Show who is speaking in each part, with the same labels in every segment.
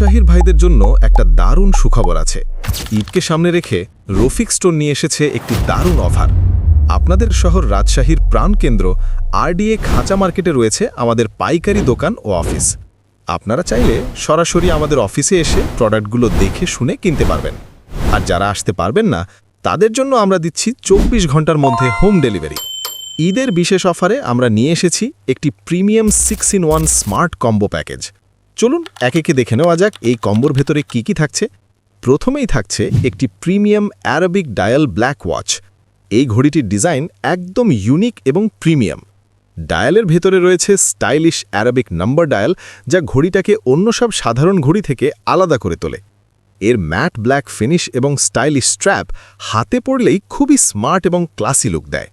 Speaker 1: রাজশাহীর ভাইদের জন্য একটা দারুণ সুখবর আছে। ঈদকে সামনে রেখে রফিক স্টোর নিয়ে এসেছে একটি দারুণ অফার। আপনাদের শহর রাজশাহীর প্রাণকেন্দ্র আরডিএ খাঁচা মার্কেটে রয়েছে আমাদের পাইকারি দোকান ও অফিস। আপনারা চাইলে সরাসরি আমাদের অফিসে এসে প্রোডাক্টগুলো দেখে শুনে কিনতে পারবেন। আর যারা আসতে পারবেন না তাদের জন্য আমরা দিচ্ছি 24 ঘন্টার মধ্যে হোম ডেলিভারি। ঈদের বিশেষ অফারে আমরা নিয়ে এসেছি একটি premium 6-in-1 smart combo package. চলুন একে একে দেখে নেওয়া যাক এই কম্বোর ভেতরে কি কি থাকছে। প্রথমেই থাকছে একটি premium Arabic dial black watch. এই ঘড়িটির ডিজাইন একদম ইউনিক এবং প্রিমিয়াম। ডায়ালের ভেতরে রয়েছে স্টাইলিশ অ্যারাবিক নাম্বার ডায়াল, যা ঘড়িটাকে অন্য সব সাধারণ ঘড়ি থেকে আলাদা করে তোলে। এর ম্যাট ব্ল্যাক ফিনিশ এবং স্টাইলিশ স্ট্র্যাপ হাতে পড়লেই খুবই স্মার্ট এবং ক্লাসি লুক দেয়।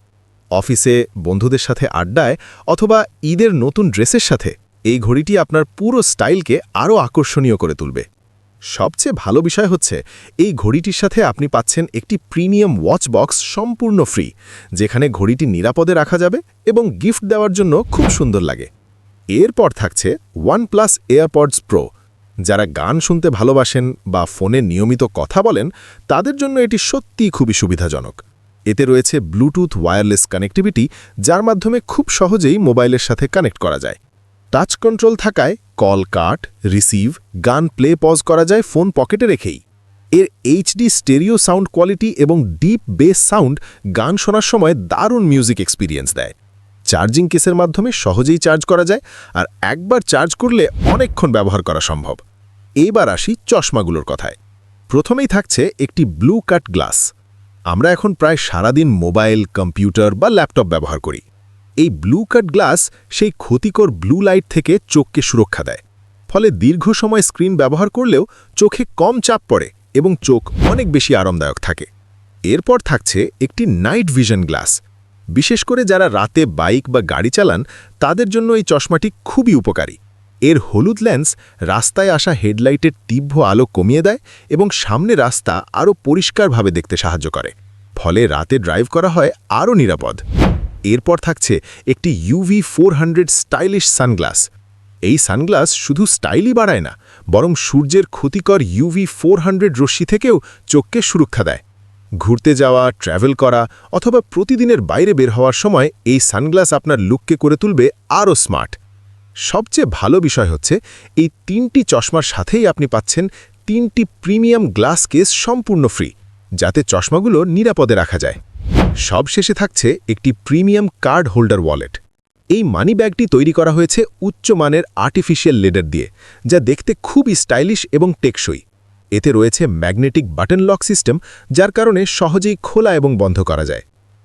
Speaker 1: অফিসে, বন্ধুদের সাথে আড্ডায় অথবা ঈদের নতুন ড্রেসের সাথে এই ঘড়িটি আপনার পুরো স্টাইলকে আরও আকর্ষণীয় করে তুলবে। সবচেয়ে ভালো বিষয় হচ্ছে এই ঘড়িটির সাথে আপনি পাচ্ছেন একটি প্রিমিয়াম ওয়াচ বক্স সম্পূর্ণ ফ্রি, যেখানে ঘড়িটি নিরাপদে রাখা যাবে এবং গিফট দেওয়ার জন্য খুব সুন্দর লাগে। এরপর থাকছে OnePlus এয়ারপডস প্রো। যারা গান শুনতে ভালোবাসেন বা ফোনে নিয়মিত কথা বলেন, তাদের জন্য এটি সত্যিই খুবই সুবিধাজনক। এতে রয়েছে ব্লুটুথ ওয়্যারলেস কানেক্টিভিটি, যার মাধ্যমে খুব সহজেই মোবাইলের সাথে কানেক্ট করা যায়। টাচ কন্ট্রোল থাকায় কল কাট, রিসিভ, গান প্লে পজ করা যায় ফোন পকেটে রেখেই। এর এইচডি স্টেরিও সাউন্ড কোয়ালিটি এবং ডিপ বেস সাউন্ড গান শোনার সময় দারুণ মিউজিক এক্সপিরিয়েন্স দেয়। চার্জিং কেসের মাধ্যমে সহজেই চার্জ করা যায়, আর একবার চার্জ করলে অনেকক্ষণ ব্যবহার করা সম্ভব। এবার আসি চশমাগুলোর কথায়। প্রথমেই থাকছে একটি ব্লু কাট গ্লাস। আমরা এখন প্রায় সারাদিন মোবাইল, কম্পিউটার বা ল্যাপটপ ব্যবহার করি। এই ব্লু কাট গ্লাস সেই ক্ষতিকর ব্লু লাইট থেকে চোখকে সুরক্ষা দেয়। ফলে দীর্ঘ সময় স্ক্রিন ব্যবহার করলেও চোখে কম চাপ পড়ে এবং চোখ অনেক বেশি আরামদায়ক থাকে। এরপর থাকছে একটি নাইট ভিশন গ্লাস। বিশেষ করে যারা রাতে বাইক বা গাড়ি চালান, তাদের জন্য এই চশমাটি খুবই উপকারী। এর হলুদ লেন্স রাস্তায় আসা হেডলাইটের তীব্র আলো কমিয়ে দেয় এবং সামনে রাস্তা আরও পরিষ্কারভাবে দেখতে সাহায্য করে। ফলে রাতে ড্রাইভ করা হয় আরও নিরাপদ। এরপর থাকছে একটি UV 400 স্টাইলিশ সানগ্লাস। এই সানগ্লাস শুধু স্টাইলই বাড়ায় না, বরং সূর্যের ক্ষতিকর UV 400 রশ্মি থেকেও চোখকে সুরক্ষা দেয়। ঘুরতে যাওয়া, ট্র্যাভেল করা অথবা প্রতিদিনের বাইরে বের হওয়ার সময় এই সানগ্লাস আপনার লুককে করে তুলবে আরও স্মার্ট। সবচেয়ে ভালো বিষয় হচ্ছে এই 3টি চশমার সাথেই আপনি পাচ্ছেন 3টি প্রিমিয়াম গ্লাস কেস সম্পূর্ণ ফ্রি, যাতে চশমাগুলো নিরাপদে রাখা যায়। সবশেষে থাকছে একটি প্রিমিয়াম কার্ড হোল্ডার ওয়ালেট। এই মানি ব্যাগটি তৈরি করা হয়েছে উচ্চমানের আর্টিফিশিয়াল লেদার দিয়ে, যা দেখতে খুবই স্টাইলিশ এবং টেকসই। এতে রয়েছে ম্যাগনেটিক বাটন লক সিস্টেম, যার কারণে সহজেই খোলা এবং বন্ধ করা যায়।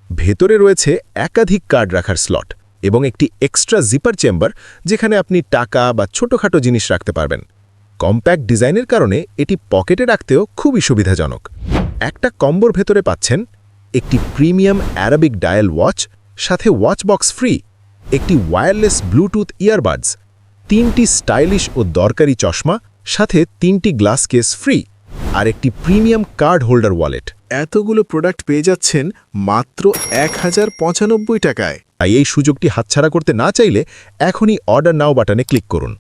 Speaker 1: ভেতরে রয়েছে একাধিক কার্ড রাখার স্লট এবং একটি এক্সট্রা জিপার চেম্বার, যেখানে আপনি টাকা বা ছোটখাটো জিনিস রাখতে পারবেন। কম্প্যাক্ট ডিজাইনের কারণে এটি পকেটে রাখতেও খুবই সুবিধাজনক। একটা কম্বোর ভেতরে পাচ্ছেন একটি প্রিমিয়াম অ্যারাবিক ডায়াল ওয়াচ, সাথে ওয়াচ বক্স ফ্রি, একটি ওয়্যারলেস ব্লুটুথ ইয়ারবাডস, 3টি স্টাইলিশ ও দরকারি চশমা, সাথে 3টি গ্লাস কেস ফ্রি, আর একটি প্রিমিয়াম কার্ড হোল্ডার ওয়ালেট।
Speaker 2: এতগুলো প্রোডাক্ট পেয়ে যাচ্ছেন মাত্র 1095 টাকায়।
Speaker 1: তাই এই সুযোগটি হাতছাড়া করতে না চাইলে এখনই অর্ডার নাও বাটনে ক্লিক করুন।